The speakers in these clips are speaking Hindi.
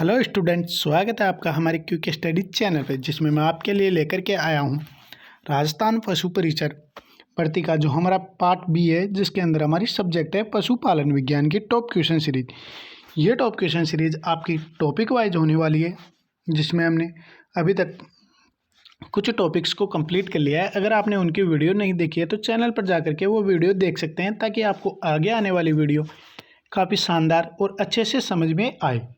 हेलो स्टूडेंट, स्वागत है आपका हमारे क्विक स्टडी चैनल पर, जिसमें मैं आपके लिए लेकर के आया हूं राजस्थान पशु परिचर भर्ती का जो हमारा पार्ट बी है, जिसके अंदर हमारी सब्जेक्ट है पशुपालन विज्ञान की टॉप क्वेश्चन सीरीज। ये टॉप क्वेश्चन सीरीज आपकी टॉपिक वाइज होने वाली है, जिसमें हमने अभी तक कुछ टॉपिक्स को कंप्लीट कर लिया है। अगर आपने उनकी वीडियो नहीं देखी है तो चैनल पर जाकर के वो वीडियो देख सकते हैं, ताकि आपको आगे आने वाली वीडियो काफ़ी शानदार और अच्छे से समझ में आए।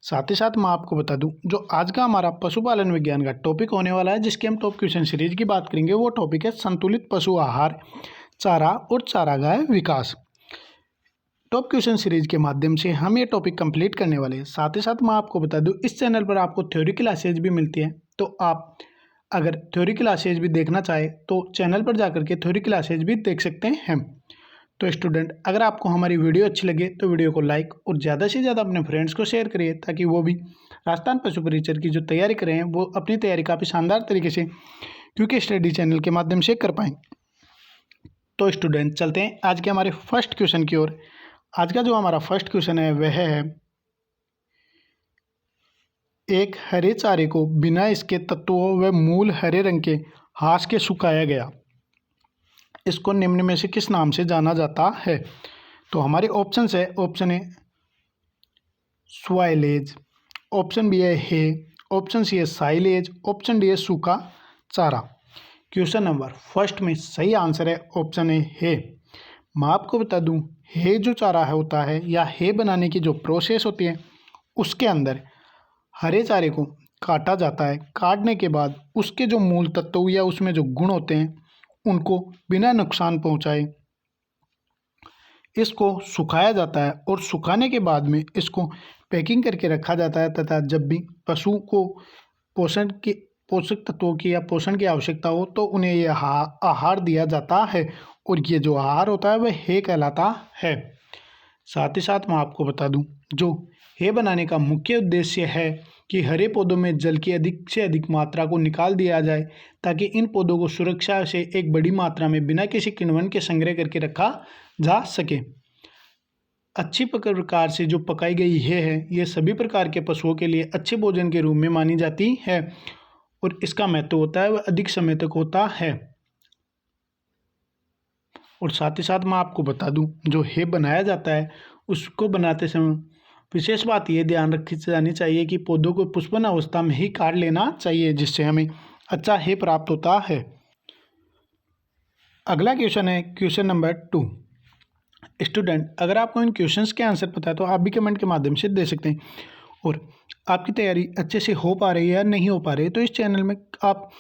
साथ ही साथ मैं आपको बता दूं, जो आज का हमारा पशुपालन विज्ञान का टॉपिक होने वाला है, जिसके हम टॉप क्वेश्चन सीरीज की बात करेंगे, वो टॉपिक है संतुलित पशु आहार, चारा और चारागाह विकास। टॉप क्वेश्चन सीरीज के माध्यम से हम ये टॉपिक कंप्लीट करने वाले हैं। साथ ही साथ मैं आपको बता दूं, इस चैनल पर आपको थ्योरी क्लासेज भी मिलती है, तो आप अगर थ्योरी क्लासेज भी देखना चाहे तो चैनल पर जाकर के थ्योरी क्लासेज भी देख सकते हैं। तो स्टूडेंट, अगर आपको हमारी वीडियो अच्छी लगे तो वीडियो को लाइक और ज़्यादा से ज़्यादा अपने फ्रेंड्स को शेयर करिए, ताकि वो भी राजस्थान पशु परिचर की जो तैयारी कर रहे हैं वो अपनी तैयारी काफ़ी शानदार तरीके से क्विक स्टडी चैनल के माध्यम से कर पाएँ। तो स्टूडेंट, चलते हैं आज के हमारे फर्स्ट क्वेश्चन की ओर। आज का जो हमारा फर्स्ट क्वेश्चन है वह है, एक हरे चारे को बिना इसके तत्वों व मूल हरे रंग के घास के सुखाया गया, इसको निम्न में से किस नाम से जाना जाता है? तो हमारे ऑप्शन है, ऑप्शन ए स्वाइलेज, ऑप्शन बी है हे, ऑप्शन सी है साइलेज, ऑप्शन डी है सूखा चारा। क्वेश्चन नंबर फर्स्ट में सही आंसर है ऑप्शन ए हे। मैं आपको बता दूं, हे जो चारा है होता है, या हे बनाने की जो प्रोसेस होती है, उसके अंदर हरे चारे को काटा जाता है। काटने के बाद उसके जो मूल तत्व या उसमें जो गुण होते हैं, उनको बिना नुकसान पहुंचाए इसको सुखाया जाता है, और सुखाने के बाद में इसको पैकिंग करके रखा जाता है, तथा जब भी पशु को पोषक तत्वों की या पोषण की आवश्यकता हो तो उन्हें यह आहार दिया जाता है, और ये जो आहार होता है वह हे कहलाता है। साथ ही साथ मैं आपको बता दूं, जो हे बनाने का मुख्य उद्देश्य है कि हरे पौधों में जल की अधिक से अधिक मात्रा को निकाल दिया जाए, ताकि इन पौधों को सुरक्षा से एक बड़ी मात्रा में बिना किसी किण्वन के संग्रह करके रखा जा सके। अच्छी प्रकार से जो पकाई गई है ये सभी प्रकार के पशुओं के लिए अच्छे भोजन के रूप में मानी जाती है, और इसका महत्व होता है वह अधिक समय तक होता है। और साथ ही साथ मैं आपको बता दूं, जो हे बनाया जाता है उसको बनाते समय विशेष बात ये ध्यान रखी जानी चाहिए कि पौधों को पुष्पन अवस्था में ही काट लेना चाहिए, जिससे हमें अच्छा हे प्राप्त होता है। अगला क्वेश्चन है क्वेश्चन नंबर 2। स्टूडेंट, अगर आपको इन क्वेश्चंस के आंसर पता है तो आप भी कमेंट के माध्यम से दे सकते हैं, और आपकी तैयारी अच्छे से हो पा रही है या नहीं हो पा रही है तो इस चैनल में आप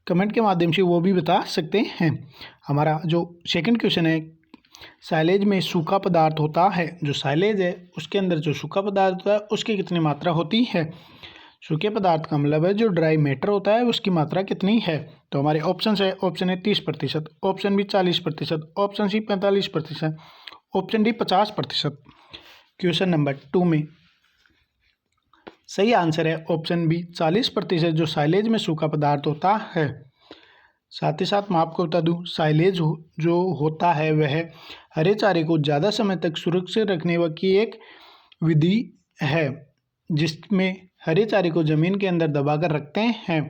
कमेंट के माध्यम से वो भी बता सकते हैं। हमारा जो सेकंड क्वेश्चन है, साइलेज में सूखा पदार्थ होता है, जो साइलेज है उसके अंदर जो सूखा पदार्थ होता है उसकी कितनी मात्रा होती है? सूखे पदार्थ का मतलब है जो ड्राई मैटर होता है उसकी मात्रा कितनी है? तो हमारे ऑप्शन है, option A 30%, option B 40%, option C 45%, option D 50%। Question number 2 में सही आंसर है ऑप्शन बी 40%, जो साइलेज में सूखा पदार्थ होता है। साथ ही साथ मैं आपको बता दूं, साइलेज जो होता है वह हरे चारे को ज़्यादा समय तक सुरक्षित रखने की एक विधि है, जिसमें हरे चारे को ज़मीन के अंदर दबाकर रखते हैं,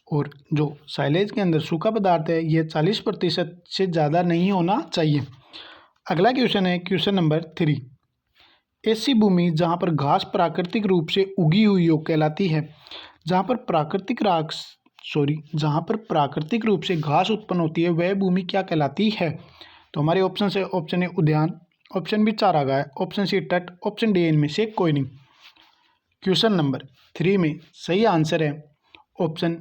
और जो साइलेज के अंदर सूखा पदार्थ है यह 40% से ज़्यादा नहीं होना चाहिए। अगला क्वेश्चन है क्वेश्चन नंबर 3। ऐसी भूमि जहाँ पर घास प्राकृतिक रूप से उगी हुई हो कहलाती है। जहाँ पर प्राकृतिक रूप से घास उत्पन्न होती है वह भूमि क्या कहलाती है? तो हमारे ऑप्शन है, ऑप्शन ए उद्यान, ऑप्शन बी चारागाह, ऑप्शन सी तट, ऑप्शन डी इनमें से कोई नहीं। क्वेश्चन नंबर 3 में सही आंसर है ऑप्शन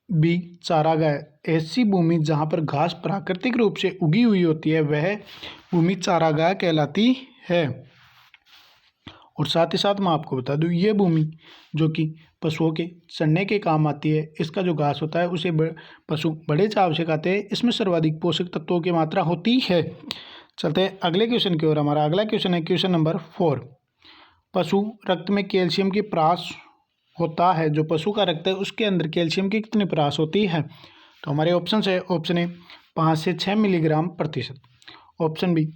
बी चारागाह। ऐसी भूमि जहाँ पर घास प्राकृतिक रूप से उगी हुई होती है वह भूमि चारागाह कहलाती है। और साथ ही साथ मैं आपको बता दूं, ये भूमि जो कि पशुओं के चरने के काम आती है, इसका जो घास होता है उसे पशु बड़े चाव से खाते हैं, इसमें सर्वाधिक पोषक तत्वों की मात्रा होती है। चलते हैं अगले क्वेश्चन की ओर। हमारा अगला क्वेश्चन है क्वेश्चन नंबर 4। पशु रक्त में कैल्शियम की प्रास होता है, जो पशु का रक्त है उसके अंदर कैल्शियम की कितनी प्रास होती है? तो हमारे ऑप्शन है, ऑप्शन ए 5 से 6 मिलीग्राम प्रतिशत, ऑप्शन बी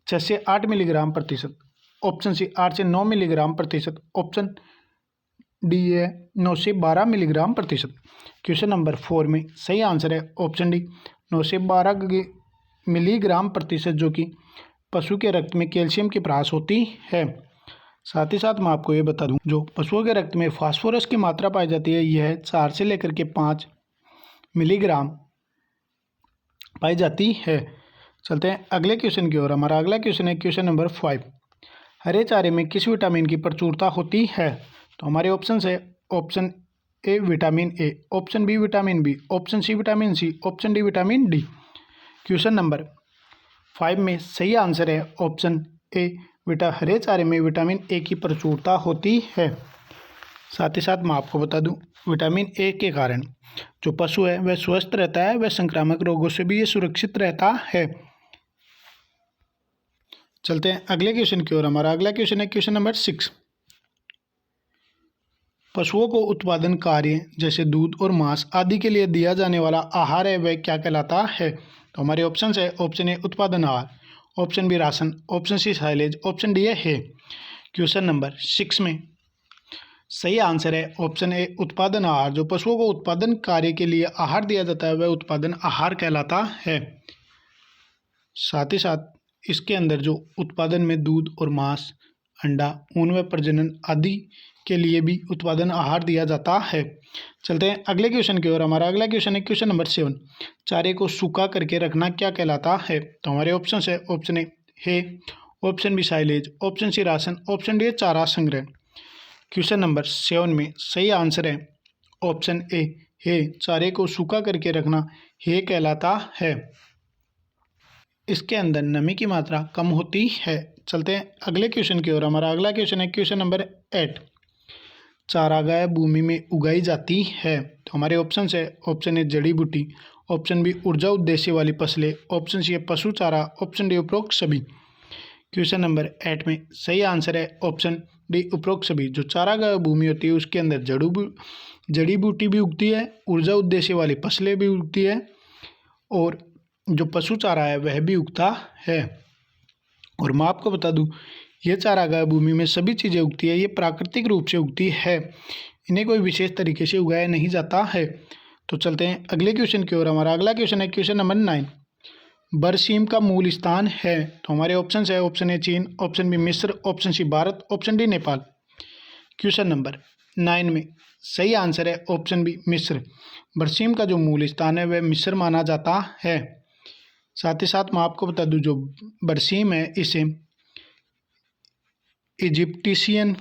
6 से 8 मिलीग्राम प्रतिशत, ऑप्शन सी 8 से 9 मिलीग्राम प्रतिशत, ऑप्शन डी है 9 से 12 मिलीग्राम प्रतिशत। क्वेश्चन नंबर 4 में सही आंसर है ऑप्शन डी 9 से 12 मिलीग्राम प्रतिशत, जो कि पशु के रक्त में कैल्शियम की परास होती है। साथ ही साथ मैं आपको ये बता दूं, जो पशुओं के रक्त में फास्फोरस की मात्रा पाई जाती है यह 4 से लेकर के 5 मिलीग्राम पाई जाती है। चलते हैं अगले क्वेश्चन की ओर। हमारा अगला क्वेश्चन है क्वेश्चन नंबर 5। हरे चारे में किस विटामिन की प्रचुरता होती है? तो हमारे ऑप्शन है option A vitamin A, option B vitamin B, option C vitamin C, option D vitamin D. Question number 5 में सही आंसर है ऑप्शन ए हरे चारे में विटामिन ए की प्रचुरता होती है। साथ ही साथ मैं आपको बता दूं, विटामिन ए के कारण जो पशु है वह स्वस्थ रहता है, वह संक्रामक रोगों से भी ये सुरक्षित रहता है। चलते हैं अगले क्वेश्चन की ओर। हमारा अगला क्वेश्चन है क्वेश्चन नंबर 6। पशुओं को उत्पादन कार्य जैसे दूध और मांस आदि के लिए दिया जाने वाला आहार है वह क्या कहलाता है? तो हमारे ऑप्शन है ऑप्शन ए उत्पादन आहार, option B ration, option C silage, option D है। क्वेश्चन नंबर 6 में सही आंसर है ऑप्शन ए उत्पादन आहार। जो पशुओं को उत्पादन कार्य के लिए आहार दिया जाता है वह उत्पादन आहार कहलाता है। साथ ही साथ इसके अंदर जो उत्पादन में दूध और मांस, अंडा, ऊन व प्रजनन आदि के लिए भी उत्पादन आहार दिया जाता है। चलते हैं अगले क्वेश्चन की ओर। हमारा अगला क्वेश्चन है क्वेश्चन नंबर 7। चारे को सूखा करके रखना क्या कहलाता है? तो हमारे ऑप्शन है ऑप्शन ए है, option B silage, option C ration, option D चारा संग्रह। क्वेश्चन नंबर 7 में सही आंसर है ऑप्शन ए है, चारे को सूखा करके रखना है कहलाता है। इसके अंदर नमी की मात्रा कम होती है। चलते हैं अगले क्वेश्चन की ओर। हमारा अगला क्वेश्चन है क्वेश्चन नंबर 8। चारागाह भूमि में उगाई जाती है। तो हमारे ऑप्शन है ऑप्शन ए जड़ी बूटी, ऑप्शन बी ऊर्जा उद्देश्य वाली फसलें, ऑप्शन सी है पशु चारा, ऑप्शन डी उपरोक्त सभी। क्वेश्चन नंबर 8 में सही आंसर है ऑप्शन डी उपरोक्त सभी। जो चारागाह भूमि होती है उसके अंदर जड़ी बूटी भी उगती है, ऊर्जा उद्देश्य वाली फसलें भी उगती है और जो पशु चारा है वह भी उगता है। और मैं आपको बता दूं, ये चारागाह भूमि में सभी चीज़ें उगती है, ये प्राकृतिक रूप से उगती है, इन्हें कोई विशेष तरीके से उगाया नहीं जाता है। तो चलते हैं अगले क्वेश्चन की ओर। हमारा अगला क्वेश्चन है क्वेश्चन नंबर 9। बरसीम का मूल स्थान है। तो हमारे ऑप्शन है ऑप्शन ए चीन, ऑप्शन बी मिस्र, option C Bharat, option D Nepal. Question number 9 में सही आंसर है ऑप्शन बी मिस्र। बरसीम का जो मूल स्थान है वह मिस्र माना जाता है। साथ ही साथ मैं आपको बता दूं, जो बरसीम है इसे इजिप्टिशियन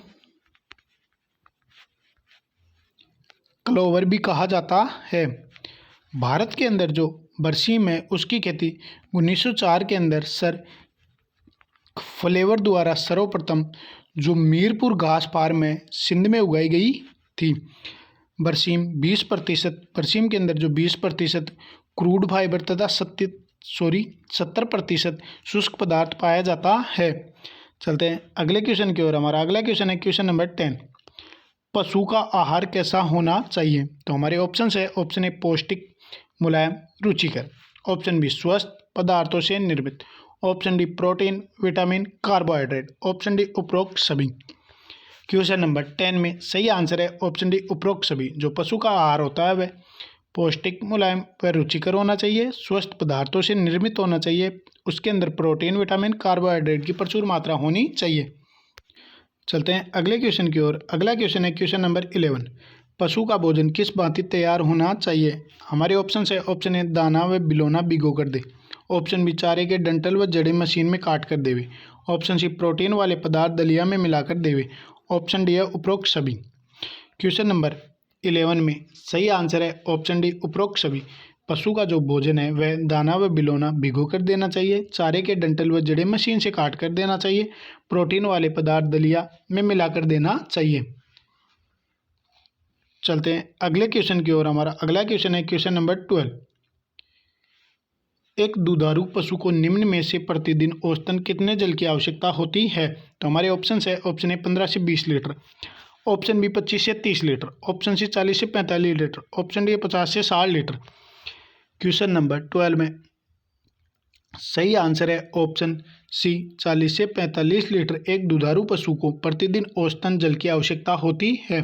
क्लोवर भी कहा जाता है। भारत के अंदर जो बरसीम है उसकी खेती 1904 के अंदर सर फ्लेवर द्वारा सर्वप्रथम जो मीरपुर घास पार में सिंध में उगाई गई थी। बरसीम 20% के अंदर जो 20% क्रूड फाइबर तथा 70% शुष्क पदार्थ पाया जाता है। चलते हैं अगले क्वेश्चन की ओर। हमारा अगला क्वेश्चन है क्वेश्चन नंबर 10। पशु का आहार कैसा होना चाहिए? तो हमारे ऑप्शन है ऑप्शन ए पौष्टिक, मुलायम, रुचिकर, ऑप्शन बी स्वस्थ पदार्थों से निर्मित, option D protein, vitamin, carbohydrate, option D उपरोक्त सभी। क्वेश्चन नंबर 10 में सही आंसर है ऑप्शन डी उपरोक्त सभी। जो पशु का आहार होता है वह पौष्टिक, मुलायम व रुचिकर होना चाहिए, स्वस्थ पदार्थों से निर्मित होना चाहिए, उसके अंदर प्रोटीन, विटामिन, कार्बोहाइड्रेट की प्रचुर मात्रा होनी चाहिए। चलते हैं अगले क्वेश्चन की ओर। अगला क्वेश्चन है क्वेश्चन नंबर 11। पशु का भोजन किस भांति तैयार होना चाहिए? हमारे ऑप्शन है ऑप्शन ए दाना व बिलोना भिगो कर दे, ऑप्शन बी चारे के डंठल व जड़ें मशीन में काट कर देवे, ऑप्शन सी प्रोटीन वाले पदार्थ दलिया में मिलाकर देवे, ऑप्शन डी है उपरोक्त सभी। क्वेश्चन नंबर 11 में सही आंसर है ऑप्शन डी उपरोक्त सभी। पशु का जो भोजन है वह दाना व बिलोना भिगो कर देना चाहिए, चारे के डंठल व जड़ें मशीन से काट कर देना चाहिए, प्रोटीन वाले पदार्थ दलिया में मिलाकर देना चाहिए। चलते हैं अगले क्वेश्चन की ओर। हमारा अगला क्वेश्चन है क्वेश्चन नंबर 12। एक दुधारू पशु को निम्न में से प्रतिदिन औसतन कितने जल की आवश्यकता होती है? तो हमारे ऑप्शन है ऑप्शन ए 15 से 20 लीटर, ऑप्शन बी 25 से 30 लीटर, ऑप्शन सी 40 से 45 लीटर, ऑप्शन डी 50 से 60 लीटर। क्वेश्चन नंबर 12 में सही आंसर है ऑप्शन सी 40 से 45 लीटर एक दुधारू पशु को प्रतिदिन औसतन जल की आवश्यकता होती है।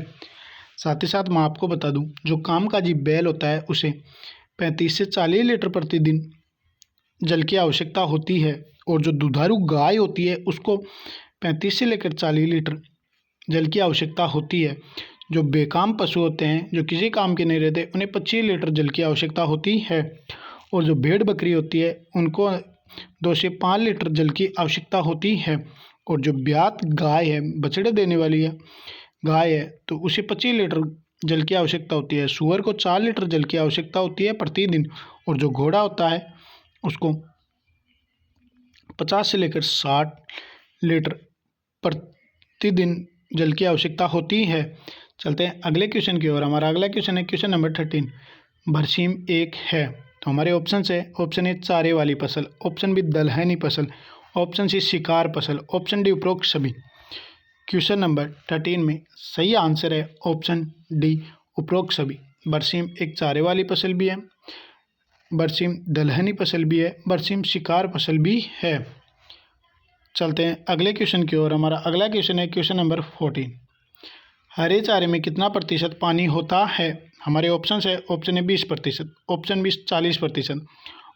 साथ ही साथ मैं आपको बता दूं, जो कामकाजी बैल होता है उसे 35 से 40 लीटर प्रतिदिन जल की आवश्यकता होती है, और जो दुधारू गाय होती है उसको 35 से लेकर 40 लीटर जल की आवश्यकता होती है। जो बेकाम पशु होते हैं, जो किसी काम के नहीं रहते, उन्हें 25 लीटर जल की आवश्यकता होती है। और जो भेड़ बकरी होती है उनको 2 से 5 लीटर जल की आवश्यकता होती है। और जो ब्यात गाय है, बछड़े देने वाली है गाय है, तो उसे 25 लीटर जल की आवश्यकता होती है। सूअर को 4 लीटर जल की आवश्यकता होती है प्रतिदिन। और जो घोड़ा होता है उसको 50 से लेकर 60 लीटर प्रतिदिन जल की आवश्यकता होती है। चलते हैं अगले क्वेश्चन की ओर। हमारा अगला क्वेश्चन है क्वेश्चन नंबर 13। बरसीम एक है, तो हमारे ऑप्शन है, ऑप्शन ए चारे वाली फसल, ऑप्शन बी दलहनी फसल, ऑप्शन सी शिकार फसल, ऑप्शन डी उपरोक्त सभी। क्वेश्चन नंबर 13 में सही आंसर है ऑप्शन डी उपरोक्त सभी। बरसीम एक चारे वाली फसल भी है, बरसीम दलहनी फसल भी है, बरसीम शिकार फसल भी है। चलते हैं अगले क्वेश्चन की ओर। हमारा अगला क्वेश्चन है क्वेश्चन नंबर 14। हरे चारे में कितना प्रतिशत पानी होता है? हमारे ऑप्शन है, option A 20%, option B 40%,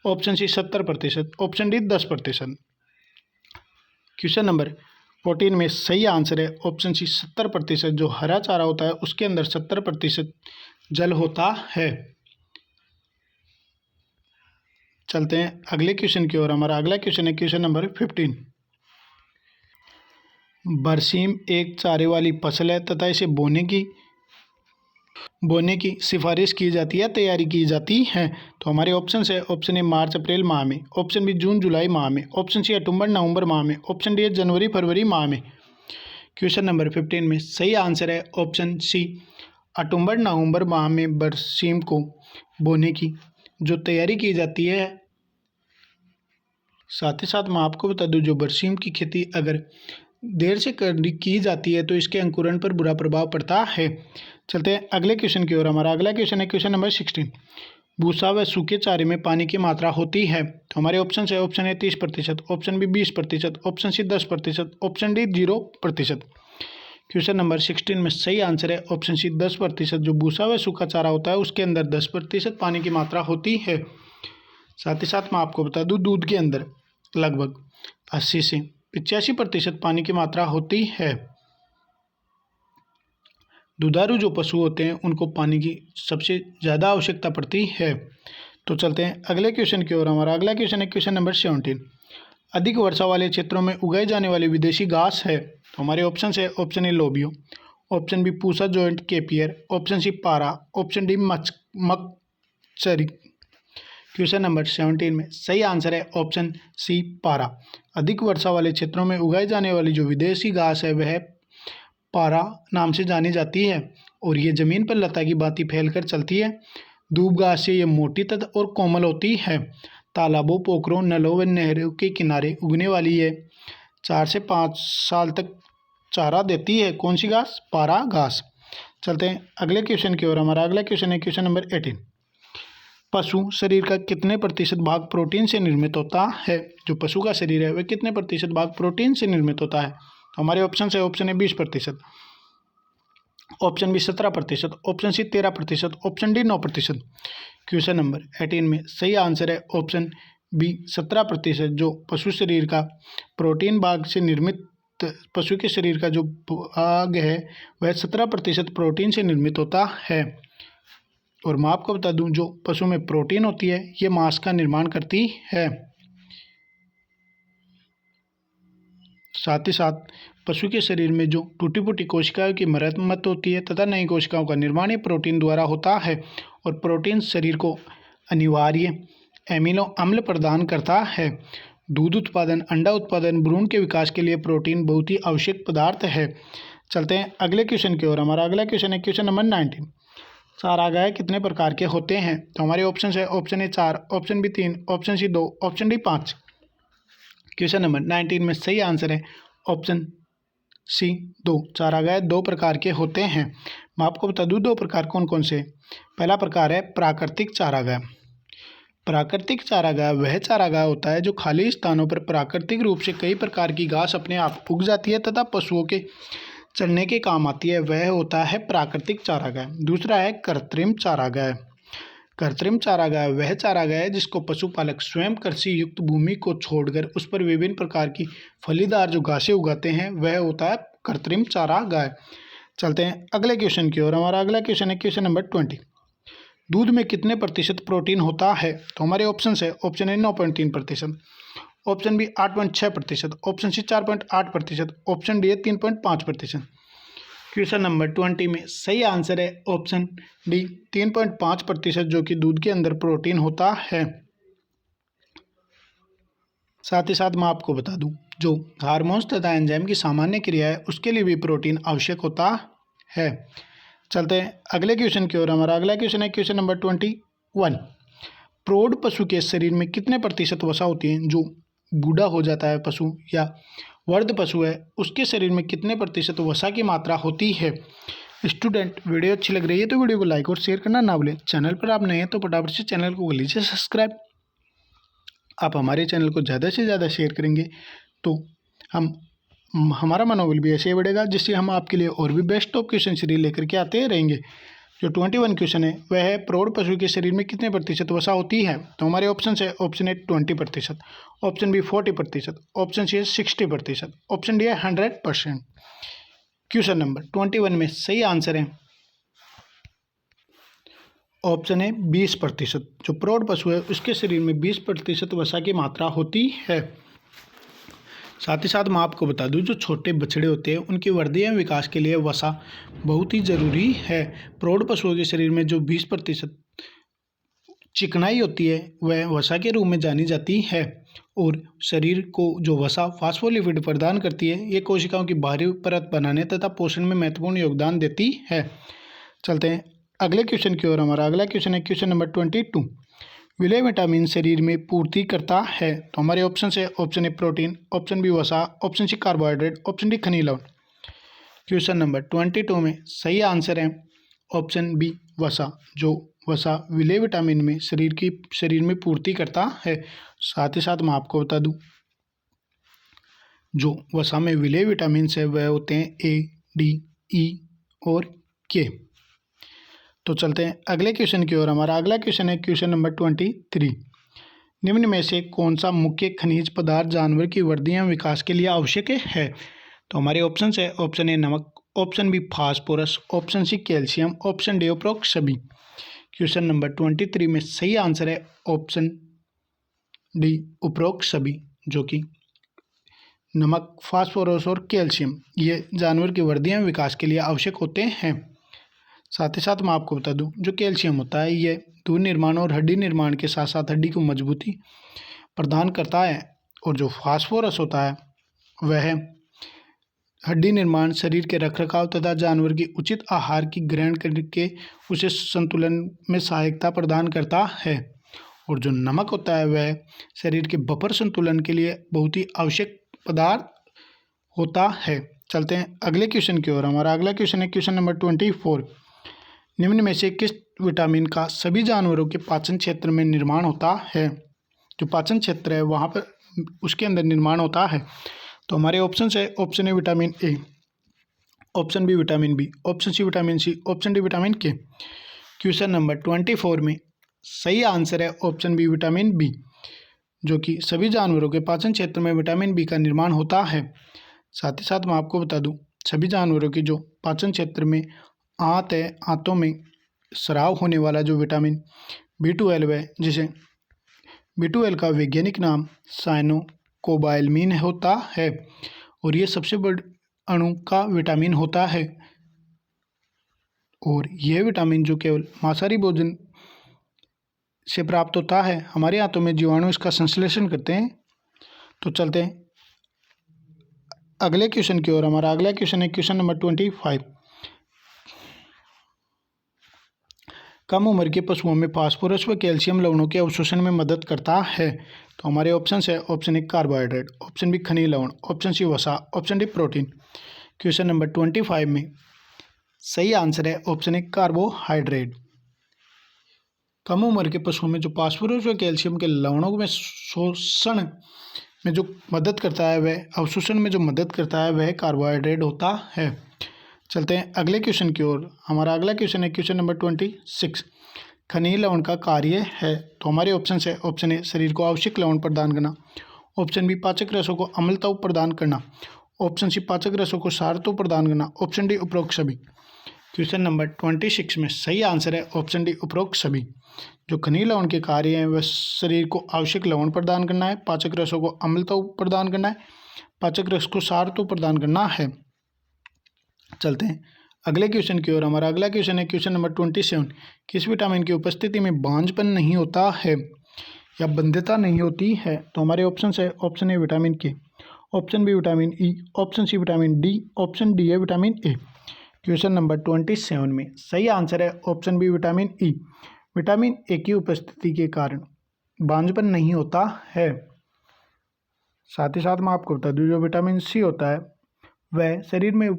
option C 70%, option D 10%। Question number 14 में सही आंसर है ऑप्शन सी 70%। जो हरा चारा होता है उसके अंदर 70% जल होता है। चलते हैं अगले क्वेश्चन की ओर। हमारा अगला क्वेश्चन है क्वेश्चन नंबर 15। बरसीम एक चारे वाली फसल है तथा इसे बोने की सिफारिश की जाती है, तैयारी की जाती है। तो हमारे ऑप्शन है, ऑप्शन ए मार्च अप्रैल माह में, ऑप्शन बी जून जुलाई माह में, ऑप्शन सी अक्टूबर नवंबर माह में, ऑप्शन डी जनवरी फरवरी माह में। क्वेश्चन नंबर 15 में सही आंसर है ऑप्शन सी अक्टूबर नवंबर माह में बरसीम को बोने की जो तैयारी की जाती है। साथ ही साथ मैं आपको बता दूं, जो बरसीम की खेती अगर देर से की जाती है तो इसके अंकुरण पर बुरा प्रभाव पड़ता है। चलते हैं अगले क्वेश्चन की ओर। हमारा अगला क्वेश्चन है क्वेश्चन नंबर 16। भूसा व सूखे चारे में पानी की मात्रा होती है, तो हमारे ऑप्शन है, option A 30%, option B 20%, option C 10%, option D 0%। Question number 16 में सही आंसर है ऑप्शन सी 10%। जो भूसा व सूखा चारा होता है उसके अंदर 10% पानी की मात्रा होती है। साथ ही साथ मैं आपको बता दूं, दूध के अंदर लगभग 80 से 85% पानी की मात्रा होती है। दुधारू जो पशु होते हैं उनको पानी की सबसे ज़्यादा आवश्यकता पड़ती है। तो चलते हैं अगले क्वेश्चन की ओर। हमारा अगला क्वेश्चन है क्वेश्चन नंबर 17। अधिक वर्षा वाले क्षेत्रों में उगाई जाने वाली विदेशी घास है, तो हमारे ऑप्शन है, ऑप्शन ए लोबियो, ऑप्शन बी पूसा जॉइंट केपियर, ऑप्शन सी पारा, ऑप्शन डी मकचरी। क्वेश्चन नंबर 17 में सही आंसर है ऑप्शन सी पारा। अधिक वर्षा वाले क्षेत्रों में उगाई जाने वाली जो विदेशी घास है वह पारा नाम से जानी जाती है, और ये ज़मीन पर लता की भांति फैलकर चलती है। दूब घास से ये मोटी तथा और कोमल होती है। तालाबों, पोखरों, नलों व नहरों के किनारे उगने वाली ये 4 से 5 साल तक चारा देती है। कौन सी घास? पारा घास। चलते हैं अगले क्वेश्चन की ओर। हमारा अगला क्वेश्चन है क्वेश्चन नंबर 18। पशु शरीर का कितने प्रतिशत भाग प्रोटीन से निर्मित होता है? जो पशु का शरीर है वह कितने प्रतिशत भाग प्रोटीन से निर्मित होता है? तो हमारे ऑप्शन है, option A 20%, option B 17%, option C 13%, option D 9%। Question number 18 में सही आंसर है ऑप्शन बी 17%। जो पशु शरीर का प्रोटीन भाग से निर्मित पशु के शरीर का जो भाग है वह 17% प्रोटीन से निर्मित होता है। और मैं आपको बता दूं, जो पशु में प्रोटीन होती है ये मांस का निर्माण करती है। साथ ही साथ पशु के शरीर में जो टूटी फूटी कोशिकाओं की मरम्मत होती है तथा नई कोशिकाओं का निर्माण ये प्रोटीन द्वारा होता है। और प्रोटीन शरीर को अनिवार्य एमिनो अम्ल प्रदान करता है। दूध उत्पादन, अंडा उत्पादन, भ्रूण के विकास के लिए प्रोटीन बहुत ही आवश्यक पदार्थ है। चलते हैं अगले क्वेश्चन की ओर। हमारा अगला क्वेश्चन है क्वेश्चन नंबर 19। चारागाह कितने प्रकार के होते हैं? तो हमारे ऑप्शन है, option A 4, option B 3, option C 2, option D 5। Question number 19 में सही आंसर है ऑप्शन सी 2। चारागाह 2 प्रकार के होते हैं। मैं आपको बता दूं 2 प्रकार कौन कौन से। पहला प्रकार है प्राकृतिक चारागाह। प्राकृतिक चारागाह वह चारागाह होता है जो खाली स्थानों पर प्राकृतिक रूप से कई प्रकार की घास अपने आप उग जाती है तथा पशुओं के चरने के काम आती है, वह होता है प्राकृतिक चारागाह। दूसरा है कृत्रिम चारागाह। कृत्रिम चारागाह वह चारागाह है जिसको पशुपालक स्वयं कृषि युक्त भूमि को छोड़कर उस पर विभिन्न प्रकार की फलीदार जो घासें उगाते हैं, वह होता है कृत्रिम चारागाह। चलते हैं अगले क्वेश्चन की ओर। हमारा अगला क्वेश्चन है क्वेश्चन नंबर 20। दूध में कितने प्रतिशत प्रोटीन होता है? तो हमारे ऑप्शन है, option A 9.3%, option B 8.6%, option C 4.8%, option D है 3.5%। क्वेश्चन नंबर 20 में सही आंसर है ऑप्शन डी 3.5%, जो कि दूध के अंदर प्रोटीन होता है। साथ ही साथ मैं आपको बता दूं, जो हार्मोन्स तथा एंजाइम की सामान्य क्रिया है उसके लिए भी प्रोटीन आवश्यक होता है। चलते हैं अगले क्वेश्चन की ओर। हमारा अगला क्वेश्चन है क्वेश्चन नंबर 21। प्रौढ़ पशु के शरीर में कितने प्रतिशत वसा होती है? जो बूढ़ा हो जाता है पशु या वृद्ध पशु है, उसके शरीर में कितने प्रतिशत वसा की मात्रा होती है? स्टूडेंट, वीडियो अच्छी लग रही है तो वीडियो को लाइक और शेयर करना ना भूलें। चैनल पर आप नए हैं तो फटाफट से चैनल को कर लीजिए सब्सक्राइब। आप हमारे चैनल को ज़्यादा से ज़्यादा शेयर करेंगे तो हमारा मनोबल भी ऐसे ही बढ़ेगा, जिससे हम आपके लिए और भी बेस्ट ऑफ क्वेश्चन सीरीज लेकर के आते रहेंगे। जो 21 क्वेश्चन है वह है प्रौढ़ पशु के शरीर में कितने प्रतिशत वसा होती है? तो हमारे ऑप्शन है, option A 20%, option B 40%, option C है 60%, ऑप्शन डी है 100%। क्वेश्चन नंबर 21 में सही आंसर है ऑप्शन है 20%। जो प्रौढ़ पशु है उसके शरीर में 20% वसा की मात्रा होती है। साथ ही साथ मैं आपको बता दूं, जो छोटे बछड़े होते हैं उनकी वृद्धि एवं विकास के लिए वसा बहुत ही ज़रूरी है। प्रौढ़ पशुओं के शरीर में जो 20% चिकनाई होती है वह वसा के रूप में जानी जाती है, और शरीर को जो वसा फास्फोलिपिड प्रदान करती है, ये कोशिकाओं की बाहरी परत बनाने तथा पोषण में महत्वपूर्ण योगदान देती है। चलते हैं अगले क्वेश्चन की ओर। हमारा अगला क्वेश्चन है क्वेश्चन नंबर 22। विलेय विटामिन शरीर में पूर्ति करता है? तो हमारे ऑप्शन है, option A protein, option B वसा, option C carbohydrate, option D खनिज लवण। क्वेश्चन नंबर 22 में सही आंसर है ऑप्शन बी वसा। जो वसा विलेय विटामिन में शरीर में पूर्ति करता है। साथ ही साथ मैं आपको बता दूं, जो वसा में विलेय विटामिन है वह होते हैं ए, डी, ई और के। तो चलते हैं अगले क्वेश्चन की ओर। हमारा अगला क्वेश्चन है क्वेश्चन नंबर 23। निम्न में से कौन सा मुख्य खनिज पदार्थ जानवर की वृद्धि एवं विकास के लिए आवश्यक है? तो हमारे ऑप्शन है, ऑप्शन ए नमक, option B phosphorus, option C calcium, option D उपरोक्त सभी। क्वेश्चन नंबर 23 में सही आंसर है ऑप्शन डी उपरोक्त सभी, जो कि नमक, फास्फोरस और कैल्शियम ये जानवर की वृद्धि एवं विकास के लिए आवश्यक होते हैं। साथ ही साथ मैं आपको बता दूं, जो कैल्शियम होता है ये दूध निर्माण और हड्डी निर्माण के साथ साथ हड्डी को मजबूती प्रदान करता है, और जो फास्फोरस होता है वह हड्डी निर्माण, शरीर के रखरखाव तथा जानवर की उचित आहार की ग्रहण करके उसे संतुलन में सहायता प्रदान करता है, और जो नमक होता है वह शरीर के बफर संतुलन के लिए बहुत ही आवश्यक पदार्थ होता है। चलते हैं अगले क्वेश्चन की ओर। हमारा अगला क्वेश्चन है क्वेश्चन नंबर 24। निम्न में से किस विटामिन का सभी जानवरों के पाचन क्षेत्र में निर्माण होता है? जो पाचन क्षेत्र है वहाँ पर उसके अंदर निर्माण होता है। तो हमारे ऑप्शन है, option A vitamin A, option B vitamin B, option C vitamin C, option D vitamin K. Question number 24 में सही आंसर है ऑप्शन बी विटामिन बी, जो कि सभी जानवरों के पाचन क्षेत्र में विटामिन बी का निर्माण होता है। साथ ही साथ मैं आपको बता दूं, सभी जानवरों की जो पाचन क्षेत्र में आंत है, आंतों में स्राव होने वाला जो विटामिन B12 है, जिसे B12 का वैज्ञानिक नाम साइनोकोबाल्मिन होता है, और ये सबसे बड़े अणु का विटामिन होता है, और यह विटामिन जो केवल मांसाहारी भोजन से प्राप्त होता है, हमारे आंतों में जीवाणु इसका संश्लेषण करते हैं। तो चलते हैं अगले क्वेश्चन की ओर। हमारा अगला क्वेश्चन है क्वेश्चन नंबर 25। कम उम्र के पशुओं में फास्फोरस व कैल्शियम लवणों के अवशोषण में मदद करता है। तो हमारे ऑप्शन है, option A carbohydrate, option B खनिज लवण, ऑप्शन सी वसा, option D protein. Question number 25 में सही आंसर है ऑप्शन ए कार्बोहाइड्रेट। कम उम्र के पशुओं में जो फास्फोरस व कैल्शियम के लवणों में शोषण में जो मदद करता है वह अवशोषण में जो मदद करता है वह कार्बोहाइड्रेट होता है। चलते हैं अगले क्वेश्चन की ओर। हमारा अगला क्वेश्चन है क्वेश्चन नंबर 26। खनिज लवण का कार्य है। तो हमारे ऑप्शन है ऑप्शन ए शरीर को आवश्यक लवण प्रदान करना, ऑप्शन बी पाचक रसों को अम्लता प्रदान करना, ऑप्शन सी पाचक रसों को सारत्व प्रदान करना, ऑप्शन डी उपरोक्त सभी। क्वेश्चन नंबर 26 में सही आंसर है ऑप्शन डी उपरोक्त सभी। जो खनिज लवण के कार्य हैं वह शरीर को आवश्यक लवण प्रदान करना है, पाचक रसों को अम्लता प्रदान करना है, पाचक रस को सारत्व प्रदान करना है। चलते हैं अगले क्वेश्चन की ओर। हमारा अगला क्वेश्चन है क्वेश्चन नंबर 27। किस विटामिन की उपस्थिति में बांझपन नहीं होता है या बंध्यता नहीं होती है? तो हमारे ऑप्शन है option A vitamin K, option B vitamin E, option C vitamin D, option D है विटामिन ए। क्वेश्चन नंबर 27 में सही आंसर है option B vitamin E. Vitamin A की उपस्थिति के कारण बांझपन नहीं होता है। साथ ही साथ मैं आपको बता दूं जो विटामिन सी होता है वह शरीर में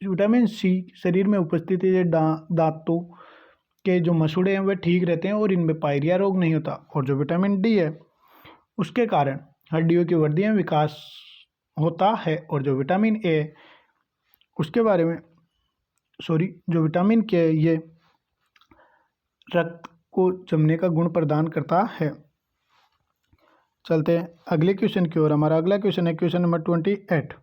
विटामिन सी शरीर में उपस्थिति से दांतों के जो मसूड़े हैं वह ठीक रहते हैं और इनमें पायरिया रोग नहीं होता। और जो विटामिन डी है उसके कारण हड्डियों की वृद्धि में विकास होता है। और जो विटामिन ए उसके बारे में जो विटामिन के ये रक्त को जमने का गुण प्रदान करता है। चलते हैं अगले क्वेश्चन की ओर। हमारा अगला क्वेश्चन है क्वेश्चन नंबर 28।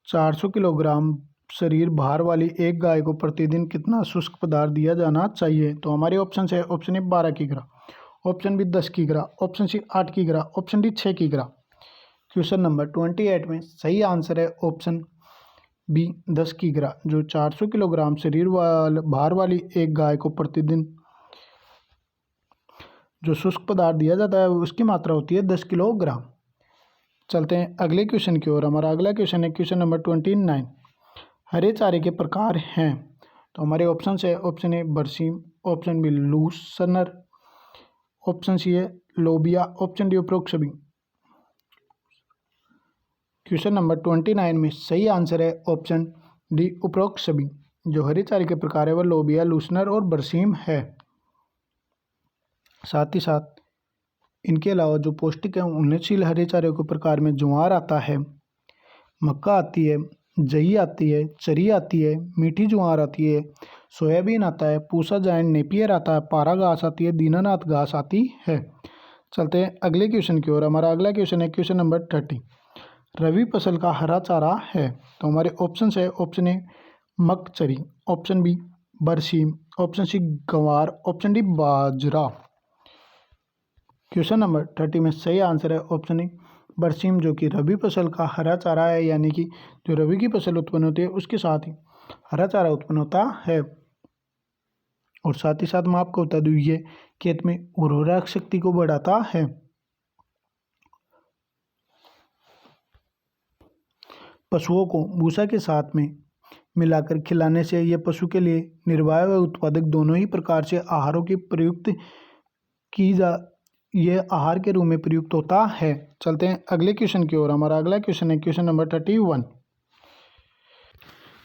400 किलोग्राम शरीर भार वाली एक गाय को प्रतिदिन कितना शुष्क पदार्थ दिया जाना चाहिए? तो हमारे ऑप्शन है ऑप्शन ए 12 किग्रा, ऑप्शन बी 10 किग्रा, ऑप्शन सी 8 किग्रा, ऑप्शन डी 6 किग्रा। क्वेश्चन नंबर 28 में सही आंसर है ऑप्शन बी 10 किग्रा। जो 400 किलोग्राम शरीर भार वाली एक गाय को प्रतिदिन जो शुष्क पदार्थ दिया जाता है उसकी मात्रा होती है 10 किलोग्राम। चलते हैं अगले क्वेश्चन की ओर। हमारा अगला क्वेश्चन है क्वेश्चन नंबर 29। हरे चारे के प्रकार हैं। तो हमारे ऑप्शन है ऑप्शन ए बरसीम, ऑप्शन बी लूसनर, ऑप्शन सी है लोबिया, ऑप्शन डी उपरोक्त सभी। क्वेश्चन नंबर 29 में सही आंसर है ऑप्शन डी उपरोक्त सभी। जो हरे चारे के प्रकार है वह लोबिया, लूसनर और बरसीम है। साथ ही साथ इनके अलावा जो पौष्टिक है उन्नतशील हरे चारे के प्रकार में ज्वार आता है, मक्का आती है, जई आती है, चरी आती है, मीठी ज्वार आती है, सोयाबीन आता है, पूसा जायंट नेपियर आता है, पारा घास आती है, दीनानाथ घास आती है। चलते हैं अगले क्वेश्चन की ओर। हमारा अगला क्वेश्चन है क्वेश्चन नंबर 30। रबी फसल का हरा चारा है। तो हमारे ऑप्शन है ऑप्शन ए मकचरी, ऑप्शन बी बरसीम, ऑप्शन सी गंवार, ऑप्शन डी बाजरा। क्वेश्चन नंबर 30 में सही आंसर है ऑप्शन ए बरसीम, जो कि रबी फसल का हरा चारा है। यानी कि जो रबी की फसल उत्पन्न होती है उसके साथ ही हरा चारा उत्पन्न होता है। और साथ ही साथ मैं आपको बता दूं ये खेत में उर्वरक शक्ति को बढ़ाता है। पशुओं को भूसा के साथ में मिलाकर खिलाने से यह पशु के लिए निर्वाह व उत्पादक दोनों ही प्रकार से आहारों की प्रयुक्त यह आहार के रूप में प्रयुक्त होता है। चलते हैं अगले क्वेश्चन की ओर। हमारा अगला क्वेश्चन है क्वेश्चन नंबर 31।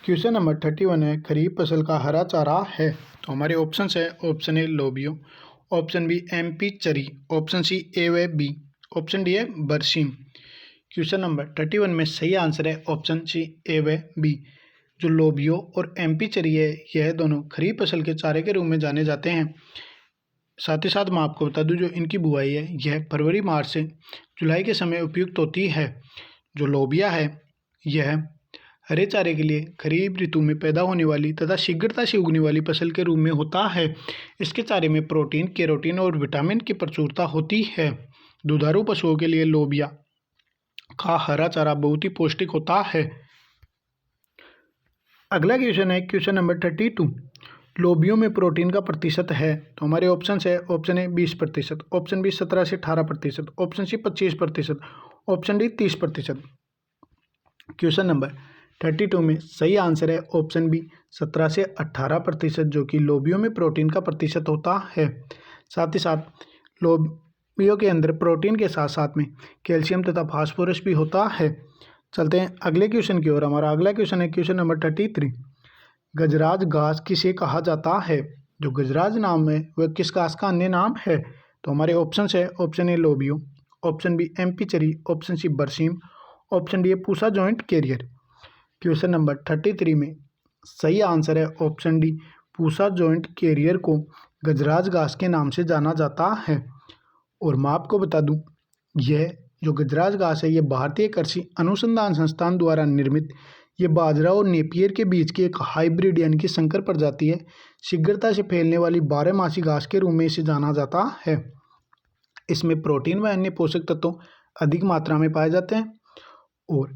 क्वेश्चन नंबर 31 है खरीफ फसल का हरा चारा है। तो हमारे ऑप्शन है ऑप्शन ए लोबियो, ऑप्शन बी एमपी चरी, ऑप्शन सी ए व बी, ऑप्शन डी है बरसीम। क्वेश्चन नंबर 31 में सही आंसर है ऑप्शन सी ए व बी। जो लोबियो और एमपी चरी है यह दोनों खरीफ फसल के चारे के रूप में जाने जाते हैं। साथ ही साथ मैं आपको बता दूं जो इनकी बुआई है यह फरवरी मार्च से जुलाई के समय उपयुक्त होती है। जो लोबिया है यह हरे चारे के लिए खरीफ ऋतु में पैदा होने वाली तथा शीघ्रता से उगने वाली फसल के रूप में होता है। इसके चारे में प्रोटीन, कैरोटीन और विटामिन की प्रचुरता होती है। दुधारू पशुओं के लिए लोबिया का हरा चारा बहुत ही पौष्टिक होता है। अगला क्वेश्चन है क्वेश्चन नंबर 32। लोबियों में प्रोटीन का प्रतिशत है। तो हमारे ऑप्शन है ऑप्शन ए 20%, ऑप्शन बी 17 से 18%, option C 25%, option D 30%। Question number 32 में सही आंसर है ऑप्शन बी 17 से 18%, जो कि लोबियों में प्रोटीन का प्रतिशत होता है। साथ ही साथ लोबियों के अंदर प्रोटीन के साथ साथ में कैल्शियम तथा फास्फोरस भी होता है। चलते हैं अगले क्वेश्चन की ओर। हमारा अगला क्वेश्चन है क्वेश्चन नंबर 33। गजराज घास किसे कहा जाता है? जो गजराज नाम है वह किस घास का अन्य नाम है? तो हमारे ऑप्शन है, ऑप्शन ए लोबियो, ऑप्शन बी एमपी चरी, ऑप्शन सी बरसीम, option D Pusa joint carrier. Question number 33 में सही आंसर है option D, Pusa joint carrier को गजराज घास के नाम से जाना जाता है। और मैं आपको बता दूं, यह जो गजराज घास है, यह भारतीय कृषि अनुसंधान संस्थान द्वारा निर्मित ये बाजरा और नेपियर के बीच की एक हाइब्रिड यानी कि संकर प्रजाति है। शीघ्रता से फैलने वाली 12 मासी घास के रूप में इसे जाना जाता है। इसमें प्रोटीन व अन्य पोषक तत्व अधिक मात्रा में पाए जाते हैं। और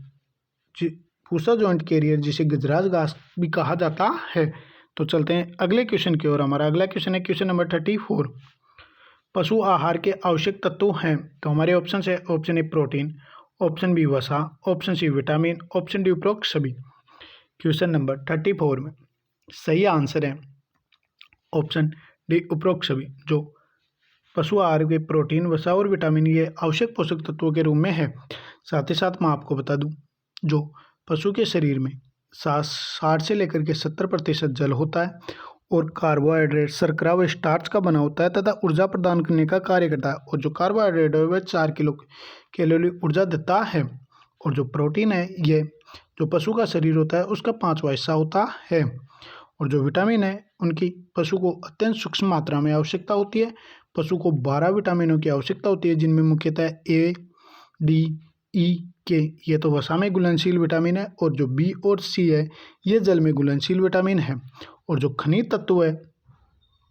पूसा जॉइंट कैरियर जिसे गजराज घास भी कहा जाता है। तो चलते हैं अगले क्वेश्चन की ओर। हमारा अगला क्वेश्चन है क्वेश्चन नंबर 34। पशु आहार के आवश्यक तत्व हैं। तो हमारे ऑप्शन है, option A protein, option B वसा, option C vitamin, option D उपरोक्त सभी। क्वेश्चन नंबर 34 में सही आंसर है ऑप्शन डी उपरोक्त सभी। जो पशु आहार के प्रोटीन, वसा और विटामिन ये आवश्यक पोषक तत्वों के रूप में है। साथ ही साथ मैं आपको बता दूं, जो पशु के शरीर में 60 से लेकर के 70% जल होता है और कार्बोहाइड्रेट, शर्करा व स्टार्च का बना होता है तथा ऊर्जा प्रदान करने का कार्य करता है। और जो कार्बोहाइड्रेट है वह 4 कैलोरी ऊर्जा देता है। और जो प्रोटीन है, ये जो पशु का शरीर होता है उसका 5वां हिस्सा होता है। और जो विटामिन है, उनकी पशु को अत्यंत सूक्ष्म मात्रा में आवश्यकता होती है। पशु को 12 विटामिनों की आवश्यकता होती है, जिनमें मुख्यतः ए, डी, ई, के ये तो वसा में घुलनशील विटामिन है। और जो बी और सी है, ये जल में घुलनशील विटामिन है। और जो खनिज तत्व है,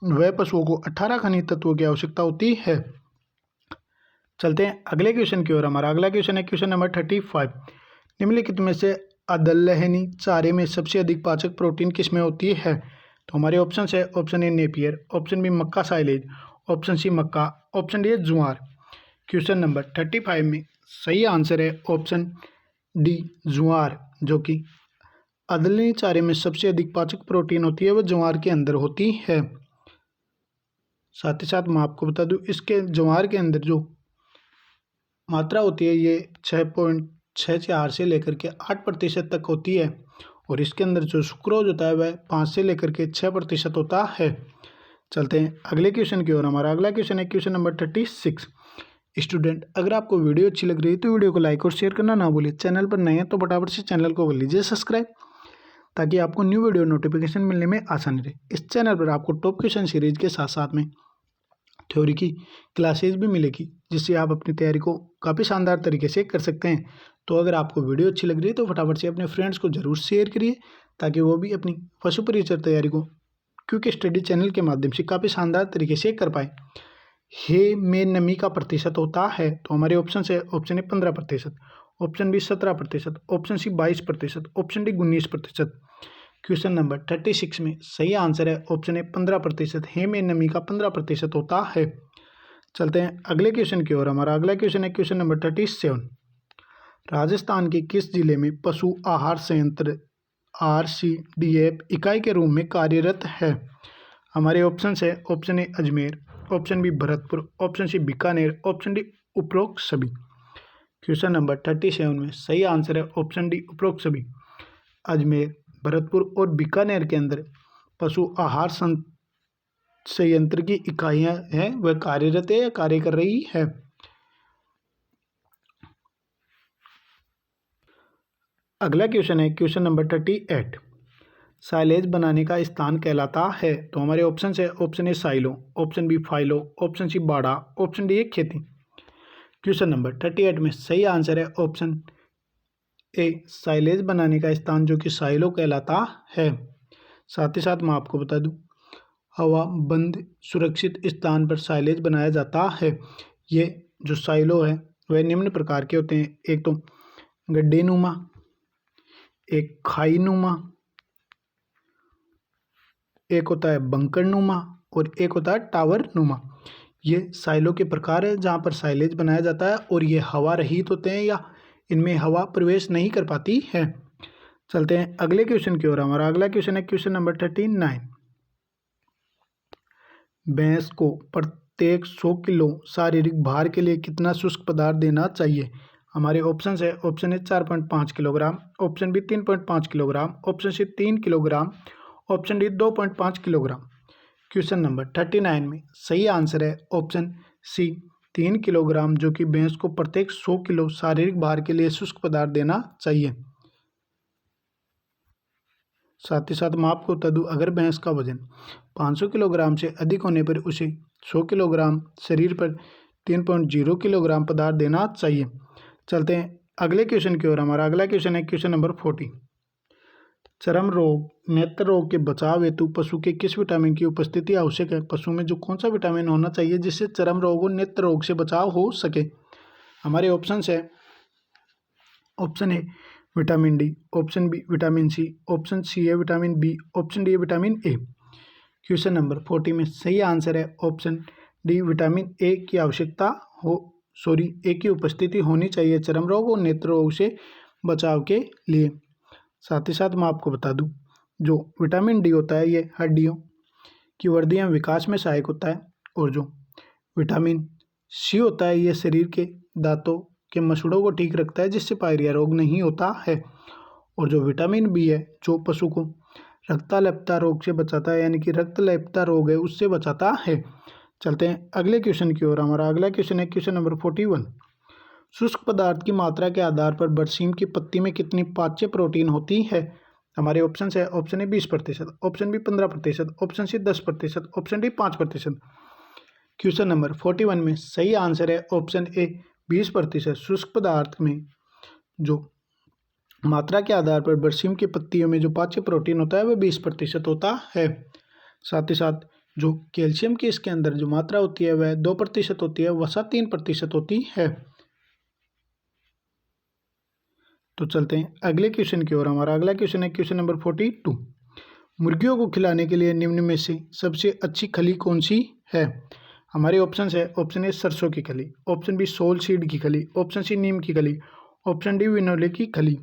वह पशुओं को 18 खनिज तत्वों की आवश्यकता होती है। चलते हैं अगले क्वेश्चन की ओर। हमारा अगला क्वेश्चन है क्वेश्चन नंबर 35। निम्नलिखित में से अदलहनी चारे में सबसे अधिक पाचक प्रोटीन किस में होती है? तो हमारे ऑप्शन है, option A Napier, option B मक्का साइलेज, ऑप्शन सी मक्का, ऑप्शन डी ज्वार। क्वेश्चन नंबर 35 में सही आंसर है ऑप्शन डी ज्वार। जो कि अदलहनी चारे में सबसे अधिक पाचक प्रोटीन होती है वह ज्वार के अंदर होती है। साथ ही साथ मैं आपको बता दूं, इसके ज्वार के अंदर जो मात्रा होती है ये 6.64 से लेकर के 8% तक होती है। और इसके अंदर जो सुक्रोज होता है वह 5 से लेकर के 6% होता है। चलते हैं अगले क्वेश्चन की ओर। हमारा अगला क्वेश्चन है क्वेश्चन नंबर 36। स्टूडेंट, अगर आपको वीडियो अच्छी लग रही है तो वीडियो को लाइक और शेयर करना ना भूलिए। चैनल पर नए हैं तो फटाफट से चैनल को कर लीजिए सब्सक्राइब, ताकि आपको न्यू वीडियो नोटिफिकेशन मिलने में आसानी रहे। इस चैनल पर आपको टॉप क्वेश्चन सीरीज के साथ साथ में थ्योरी की क्लासेज भी मिलेगी, जिससे आप अपनी तैयारी को काफ़ी शानदार तरीके से कर सकते हैं। तो अगर आपको वीडियो अच्छी लग रही है तो फटाफट से अपने फ्रेंड्स को जरूर शेयर करिए, ताकि वो भी अपनी पशु परिचर तैयारी को क्विक स्टडी चैनल के माध्यम से काफ़ी शानदार तरीके से कर पाए। हे में नमी का प्रतिशत होता है। तो हमारे ऑप्शन है, option A 15%, option B 17%, option C 22%, option D 19%। Question number 36 में सही आंसर है ऑप्शन ए 15%। हे में नमी का 15% होता है। चलते हैं अगले क्वेश्चन की ओर। हमारा अगला क्वेश्चन है क्वेश्चन नंबर 37। राजस्थान के किस जिले में पशु आहार संयंत्र RCDF इकाई के रूप में कार्यरत है? हमारे ऑप्शन है, option A Ajmer, option B Bharatpur, option C Bikaner, option D उपरोक्त सभी। क्वेश्चन नंबर 37 में सही आंसर है ऑप्शन डी उपरोक्त सभी। अजमेर, भरतपुर और बीकानेर के अंदर पशु आहार संयंत्र की इकाइयां हैं, वह कार्यरत है या कार्य कर रही है। अगला क्वेश्चन है क्वेश्चन नंबर 38। साइलेज बनाने का स्थान कहलाता है। तो हमारे ऑप्शन है, option A silo, option B फाइलो, ऑप्शन सी बाड़ा, ऑप्शन डी एक खेती। क्वेश्चन नंबर 38 में सही आंसर है ऑप्शन ए साइलेज बनाने का स्थान, जो कि साइलो कहलाता है। साथ ही साथ मैं आपको बता दूं, हवा बंद सुरक्षित स्थान पर साइलेज बनाया जाता है। ये जो साइलो है वह निम्न प्रकार के होते हैं। एक तो गड्ढे नुमा, एक खाई नुमा, एक होता है बंकर नुमा और एक होता है टावर नुमा। ये साइलो के प्रकार है जहाँ पर साइलेज बनाया जाता है और ये हवा रहित होते हैं या इनमें हवा प्रवेश नहीं कर पाती है। चलते हैं अगले क्वेश्चन की ओर। हमारा अगला क्वेश्चन है क्वेश्चन नंबर 39। भैंस को प्रत्येक 100 किलो शारीरिक भार के लिए कितना शुष्क पदार्थ देना चाहिए? हमारे ऑप्शन है, option A 4.5 kilogram, option B 3.5 kilogram, option C 3 kilogram, option D 2.5 kilogram. Question number 39 में सही आंसर है ऑप्शन सी 3 किलोग्राम, जो कि भैंस को प्रत्येक 100 किलो शारीरिक भार के लिए शुष्क पदार्थ देना चाहिए। साथ ही साथ मैं आपको बता दूं, अगर भैंस का वजन 500 किलोग्राम से अधिक होने पर उसे 100 किलोग्राम शरीर पर 3.0 किलोग्राम पदार्थ देना चाहिए। चलते हैं अगले क्वेश्चन की ओर। हमारा अगला क्वेश्चन है क्वेश्चन नंबर 40। चर्म रोग, नेत्र रोग के बचाव हेतु पशु के किस विटामिन की उपस्थिति आवश्यक है? पशु में जो कौन सा विटामिन होना चाहिए जिससे चर्म रोग और नेत्र रोग से बचाव हो सके? हमारे ऑप्शन है option A vitamin D, option B vitamin C, option C है विटामिन बी, ऑप्शन डी है विटामिन ए। क्वेश्चन नंबर 40 में सही आंसर है ऑप्शन डी विटामिन ए की आवश्यकता ए की उपस्थिति होनी चाहिए चर्म रोग और नेत्र रोग से बचाव के लिए। साथ ही साथ मैं आपको बता दूं, जो विटामिन डी होता है ये हड्डियों की वृद्धि एवं विकास में सहायक होता है, और जो विटामिन सी होता है ये शरीर के दांतों के मसूड़ों को ठीक रखता है जिससे पायरिया रोग नहीं होता है, और जो विटामिन बी है जो पशु को रक्ताल्पता रोग से बचाता है, यानी कि रक्तलेपता रोग है उससे बचाता है। चलते हैं अगले क्वेश्चन की ओर। हमारा अगला क्वेश्चन है क्वेश्चन नंबर 41। शुष्क पदार्थ की मात्रा के आधार पर बरसीम की पत्ती में कितनी पाच्य प्रोटीन होती है? हमारे ऑप्शन है option A 20%, option B 15%, option C 10%, option D 5%। Question number 41 में सही आंसर है ऑप्शन ए 20%। शुष्क पदार्थ में जो मात्रा के आधार पर बरसीम की पत्तियों में जो पाच्य प्रोटीन होता है वह 20% होता है। साथ ही साथ जो कैल्शियम की इसके अंदर जो मात्रा होती है वह 2% होती है, वसा 3% होती है। तो चलते हैं अगले क्वेश्चन की ओर। हमारा अगला क्वेश्चन है क्वेश्चन नंबर 42। मुर्गियों को खिलाने के लिए निम्न में से सबसे अच्छी खली कौन सी है? हमारे ऑप्शन है ऑप्शन ए सरसों की खली, ऑप्शन बी सोल सीड की खली, ऑप्शन सी नीम की खली, ऑप्शन डी बिनोले की खली।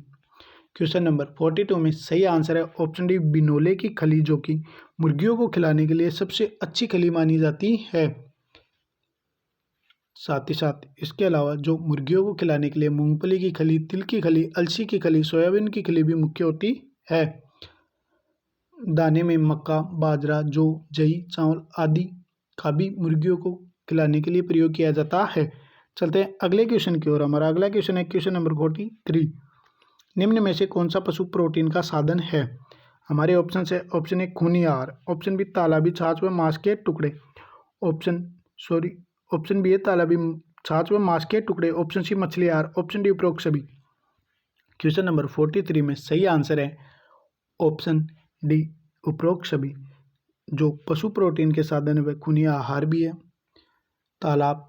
क्वेश्चन नंबर 42 में सही आंसर है ऑप्शन डी बिनोले की खली, जो कि मुर्गियों को खिलाने के लिए सबसे अच्छी खली मानी जाती है। साथ ही साथ इसके अलावा जो मुर्गियों को खिलाने के लिए मूंगफली की खली, तिल की खली, अलसी की खली, सोयाबीन की खली भी मुख्य होती है। दाने में मक्का, बाजरा, जौ, जई, चावल आदि का भी मुर्गियों को खिलाने के लिए प्रयोग किया जाता है। चलते हैं अगले क्वेश्चन की ओर। हमारा अगला क्वेश्चन है क्वेश्चन नंबर 43। निम्न में से कौन सा पशु प्रोटीन का साधन है? हमारे ऑप्शन है ऑप्शन ए खूनी आहार, ऑप्शन बी तालाबी छाछ व मांस के टुकड़े, ऑप्शन बी है तालाबी छाछ व मांस के टुकड़े, ऑप्शन सी मछली आहार, ऑप्शन डी उपरोक्त सभी। क्वेश्चन नंबर 43 में सही आंसर है ऑप्शन डी उपरोक्त सभी। जो पशु प्रोटीन के साधन है वह खूनी आहार भी है, तालाब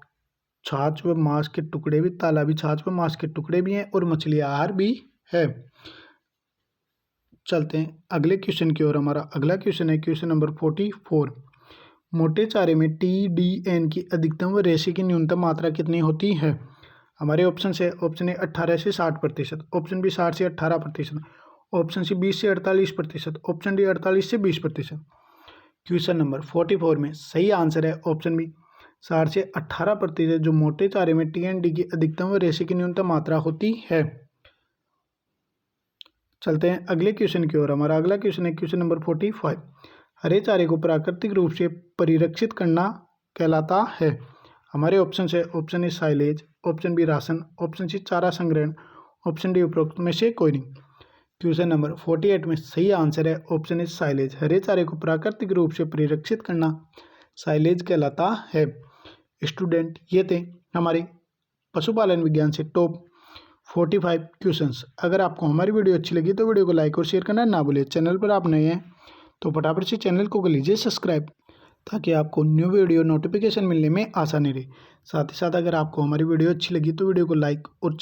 छाछ व मांस के टुकड़े भी, तालाबी छाछ व मांस के टुकड़े भी हैं, और मछली आहार भी है। चलते हैं अगले क्वेश्चन की ओर। हमारा अगला क्वेश्चन है क्वेश्चन नंबर 44। मोटे चारे में TDN की अधिकतम व रेशे की न्यूनतम मात्रा कितनी होती है? हमारे ऑप्शन है ऑप्शन ए 18 से 60%, ऑप्शन बी 60 से 18%, ऑप्शन सी 20 से 48%, ऑप्शन डी 48 से 20%। क्वेश्चन नंबर 44 में सही आंसर है ऑप्शन बी 60 से 18%, जो मोटे चारे में TND की अधिकतम व रेशे की न्यूनतम मात्रा होती है। चलते हैं अगले क्वेश्चन की ओर। हमारा अगला क्वेश्चन है क्वेश्चन नंबर 45। हरे चारे को प्राकृतिक रूप से परिरक्षित करना कहलाता है। हमारे ऑप्शन है option A silage, option B ration, option C चारा संग्रहण, ऑप्शन डी उपरोक्त में से कोई नहीं। क्वेश्चन नंबर 48 में सही आंसर है ऑप्शन ए साइलेज। हरे चारे को प्राकृतिक रूप से परिरक्षित करना साइलेज कहलाता है। स्टूडेंट, ये थे हमारे पशुपालन विज्ञान से टॉप 45 क्वेश्चंस। अगर आपको हमारी वीडियो अच्छी लगी तो वीडियो को लाइक और शेयर करना ना भूलिए। चैनल पर आप नए हैं तो फटाफट से चैनल को कर लीजिए सब्सक्राइब, ताकि आपको न्यू वीडियो नोटिफिकेशन मिलने में आसानी रहे। साथ ही साथ अगर आपको हमारी वीडियो अच्छी लगी तो वीडियो को लाइक और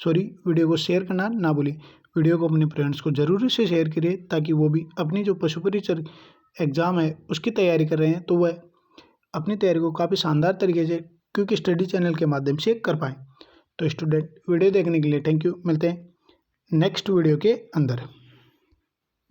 वीडियो को शेयर करना ना भूलिए। वीडियो को अपने फ्रेंड्स को ज़रूर से शेयर करिए, ताकि वो भी अपनी जो पशु परिचर एग्ज़ाम है उसकी तैयारी कर रहे हैं तो वह अपनी तैयारी को काफ़ी शानदार तरीके से क्विक स्टडी चैनल के माध्यम से कर पाएँ। तो स्टूडेंट, वीडियो देखने के लिए थैंक यू। मिलते हैं नेक्स्ट वीडियो के अंदर।